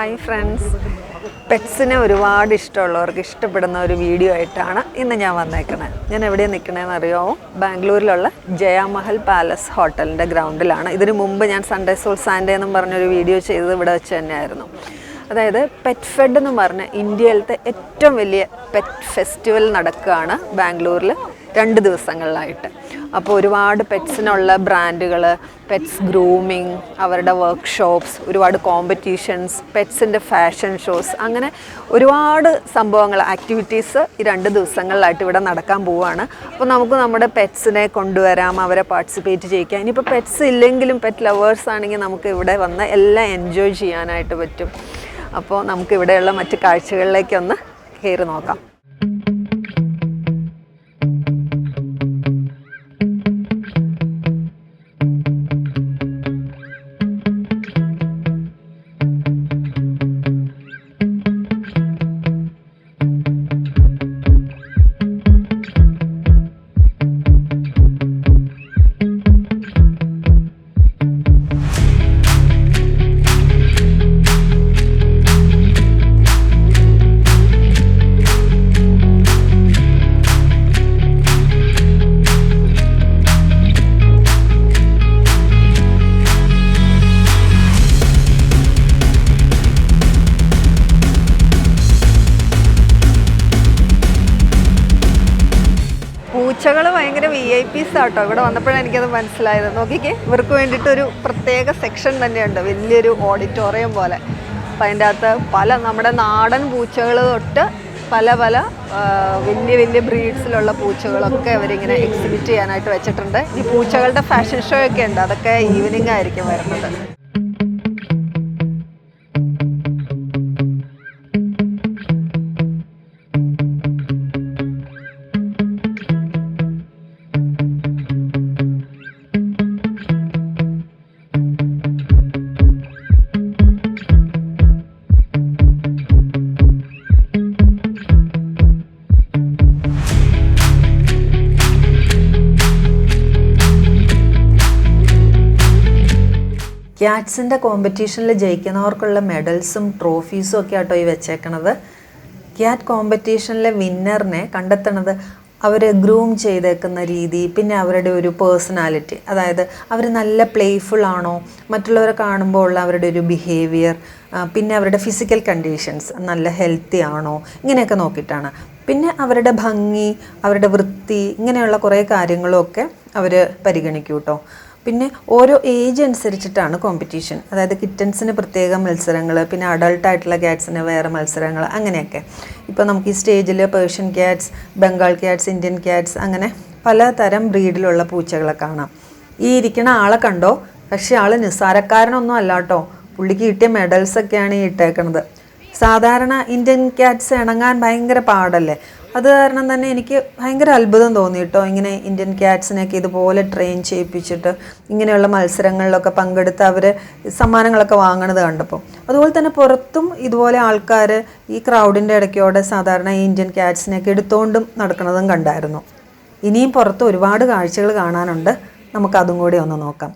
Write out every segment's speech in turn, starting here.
Hi friends, പെറ്റ്സിനെ ഒരുപാട് ഇഷ്ടമുള്ളവർക്ക് ഇഷ്ടപ്പെടുന്ന ഒരു വീഡിയോ ആയിട്ടാണ് ഇന്ന് ഞാൻ വന്നേക്കുന്നത്. ഞാൻ എവിടെയാണ് നിൽക്കണതെന്ന് അറിയാമോ? ബാംഗ്ലൂരിലുള്ള ജയമഹൽ പാലസ് ഹോട്ടലിൻ്റെ ഗ്രൗണ്ടിലാണ്. ഇതിനു മുമ്പ് ഞാൻ സൺഡേ സോൾ സാൻഡേ എന്നും പറഞ്ഞൊരു വീഡിയോ ചെയ്തത് ഇവിടെ വെച്ച് തന്നെയായിരുന്നു. അതായത് പെറ്റ് ഫെഡ് എന്ന് പറഞ്ഞ ഇന്ത്യയിലത്തെ ഏറ്റവും വലിയ പെറ്റ് ഫെസ്റ്റിവൽ നടക്കുകയാണ് ബാംഗ്ലൂരിൽ 2 ദിവസങ്ങളിലായിട്ട്. അപ്പോൾ ഒരുപാട് പെറ്റ്സിനുള്ള ബ്രാൻഡുകൾ, പെറ്റ്സ് ഗ്രൂമിങ്, അവരുടെ വർക്ക്ഷോപ്സ്, ഒരുപാട് കോമ്പറ്റീഷൻസ്, പെറ്റ്സിൻ്റെ ഫാഷൻ ഷോസ്, അങ്ങനെ ഒരുപാട് സംഭവങ്ങൾ, ആക്ടിവിറ്റീസ് ഈ 2 ദിവസങ്ങളിലായിട്ട് ഇവിടെ നടക്കാൻ പോവുകയാണ്. അപ്പോൾ നമുക്ക് നമ്മുടെ പെറ്റ്സിനെ കൊണ്ടുവരാം, അവരെ പാർട്ടിസിപ്പേറ്റ് ചെയ്യിക്കാം. ഇനിയിപ്പോൾ പെറ്റ്സ് ഇല്ലെങ്കിലും പെറ്റ് ലവേഴ്സ് ആണെങ്കിൽ നമുക്ക് ഇവിടെ വന്ന് എല്ലാം എൻജോയ് ചെയ്യാനായിട്ട് പറ്റും. അപ്പോൾ നമുക്കിവിടെയുള്ള മറ്റ് കാഴ്ചകളിലേക്കൊന്ന് കയറി നോക്കാം. പൂച്ചകൾ ഭയങ്കര VIP ആട്ടോ. ഇവിടെ വന്നപ്പോഴാണ് എനിക്കത് മനസ്സിലായത്. നോക്കിക്കേ, ഇവർക്ക് വേണ്ടിയിട്ടൊരു പ്രത്യേക സെക്ഷൻ തന്നെയുണ്ട്, വലിയൊരു ഓഡിറ്റോറിയം പോലെ. അപ്പം അതിൻ്റെ അകത്ത് നമ്മുടെ നാടൻ പൂച്ചകൾ തൊട്ട് പല വലിയ വലിയ ബ്രീഡ്സിലുള്ള പൂച്ചകളൊക്കെ അവരിങ്ങനെ എക്സിബിറ്റ് ചെയ്യാനായിട്ട് വെച്ചിട്ടുണ്ട്. ഈ പൂച്ചകളുടെ ഫാഷൻ ഷോ ഒക്കെ ഉണ്ട്, അതൊക്കെ ഈവനിങ് ആയിരിക്കും വരുന്നത്. ക്യാറ്റ്സിൻ്റെ കോമ്പറ്റീഷനിൽ ജയിക്കുന്നവർക്കുള്ള മെഡൽസും ട്രോഫീസും ഒക്കെ ആട്ടോ ഈ വെച്ചേക്കണത്. ക്യാറ്റ് കോമ്പറ്റീഷനിലെ വിന്നറിനെ കണ്ടെത്തണത് അവർ ഗ്രൂം ചെയ്തേക്കുന്ന രീതി, പിന്നെ അവരുടെ ഒരു പേഴ്സണാലിറ്റി, അതായത് അവർ നല്ല പ്ലേഫുൾ ആണോ, മറ്റുള്ളവരെ കാണുമ്പോൾ ഉള്ള അവരുടെ ഒരു ബിഹേവിയർ, പിന്നെ അവരുടെ ഫിസിക്കൽ കണ്ടീഷൻസ് നല്ല ഹെൽത്തി ആണോ, ഇങ്ങനെയൊക്കെ നോക്കിയിട്ടാണ്. പിന്നെ അവരുടെ ഭംഗി, അവരുടെ വൃത്തി, ഇങ്ങനെയുള്ള കുറേ കാര്യങ്ങളുമൊക്കെ അവർ പരിഗണിക്കും കേട്ടോ. പിന്നെ ഓരോ ഏജ് അനുസരിച്ചിട്ടാണ് കോമ്പറ്റീഷൻ. അതായത് കിറ്റൻസിന് പ്രത്യേക മത്സരങ്ങൾ, പിന്നെ അഡൾട്ടായിട്ടുള്ള ക്യാറ്റ്സിന് വേറെ മത്സരങ്ങൾ, അങ്ങനെയൊക്കെ. ഇപ്പോൾ നമുക്ക് ഈ സ്റ്റേജിൽ Persian cats, Bengal cats, Indian cats, അങ്ങനെ പലതരം ബ്രീഡിലുള്ള പൂച്ചകളെ കാണാം. ഈ ഇരിക്കുന്ന ആളെ കണ്ടോ? പക്ഷേ ആൾ നിസ്സാരക്കാരനൊന്നും അല്ല കേട്ടോ. പുള്ളിക്ക് കിട്ടിയ മെഡൽസൊക്കെയാണ് ഈ ഇട്ടേക്കണത്. സാധാരണ ഇന്ത്യൻ ക്യാറ്റ്സ് ഇണങ്ങാൻ ഭയങ്കര പാടല്ലേ. അത് കാരണം തന്നെ എനിക്ക് ഭയങ്കര അത്ഭുതം തോന്നി കേട്ടോ. ഇങ്ങനെ ഇന്ത്യൻ ക്യാറ്റ്സിനെയൊക്കെ ഇതുപോലെ ട്രെയിൻ ചെയ്യിപ്പിച്ചിട്ട് ഇങ്ങനെയുള്ള മത്സരങ്ങളിലൊക്കെ പങ്കെടുത്ത് അവർ സമ്മാനങ്ങളൊക്കെ വാങ്ങണത് കണ്ടപ്പോൾ. അതുപോലെ തന്നെ പുറത്തും ഇതുപോലെ ആൾക്കാർ ഈ ക്രൗഡിൻ്റെ ഇടയ്ക്കോടെ സാധാരണ ഈ ഇന്ത്യൻ ക്യാറ്റ്സിനെയൊക്കെ എടുത്തുകൊണ്ടും നടക്കുന്നതും കണ്ടായിരുന്നു. ഇനിയും പുറത്ത് ഒരുപാട് കാഴ്ചകൾ കാണാനുണ്ട്, നമുക്കതും കൂടി ഒന്ന് നോക്കാം.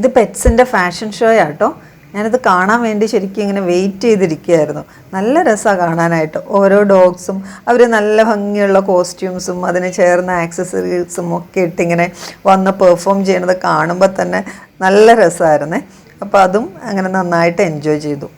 ഇത് പെറ്റ്സിൻ്റെ ഫാഷൻ ഷോ ആട്ടോ. ഞാനിത് കാണാൻ വേണ്ടി ശരിക്കും ഇങ്ങനെ വെയിറ്റ് ചെയ്തിരിക്കുകയായിരുന്നു. നല്ല രസമാണ് കാണാനായിട്ട്. ഓരോ ഡോഗ്സും അവർ നല്ല ഭംഗിയുള്ള കോസ്റ്റ്യൂംസും അതിന് ചേർന്ന ആക്സസറീസും ഒക്കെ ഇട്ടിങ്ങനെ വന്ന് പെർഫോം ചെയ്യണത് കാണുമ്പോൾ തന്നെ നല്ല രസമായിരുന്നേ. അപ്പോൾ അതും അങ്ങനെ നന്നായിട്ട് എൻജോയ് ചെയ്തു.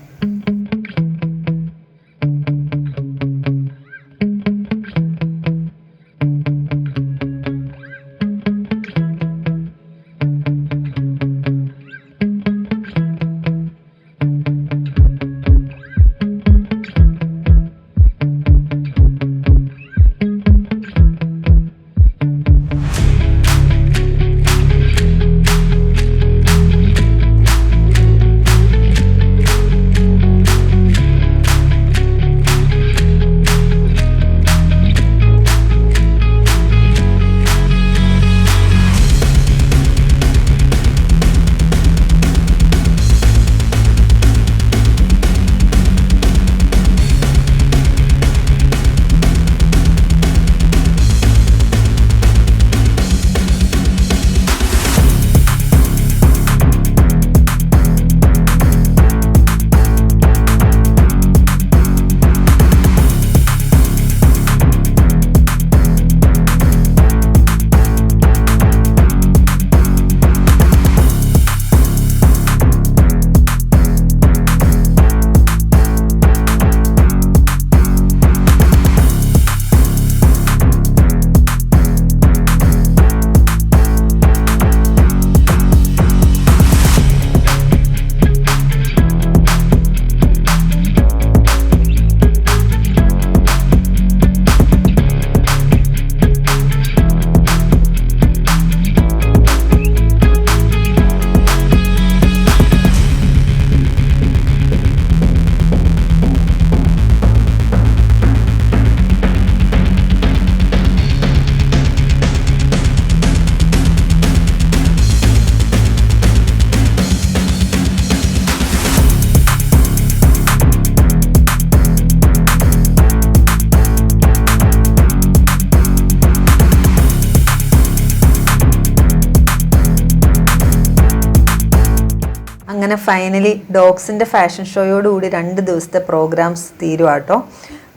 അങ്ങനെ ഫൈനലി ഡോഗ്സിൻ്റെ ഫാഷൻ ഷോയോടുകൂടി 2 ദിവസത്തെ പ്രോഗ്രാംസ് തീരുവാട്ടോ.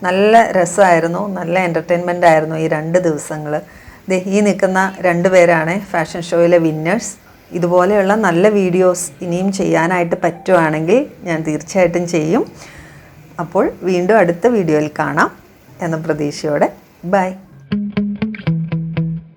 നല്ല രസമായിരുന്നു, നല്ല എൻ്റർടൈൻമെൻ്റ് ആയിരുന്നു ഈ 2 ദിവസങ്ങൾ. ഈ നിൽക്കുന്ന 2 പേരാണ് ഫാഷൻ ഷോയിലെ വിന്നേഴ്സ്. ഇതുപോലെയുള്ള നല്ല വീഡിയോസ് ഇനിയും ചെയ്യാനായിട്ട് പറ്റുവാണെങ്കിൽ ഞാൻ തീർച്ചയായിട്ടും ചെയ്യും. അപ്പോൾ വീണ്ടും അടുത്ത വീഡിയോയിൽ കാണാം എന്ന പ്രതീക്ഷയോടെ ബൈ.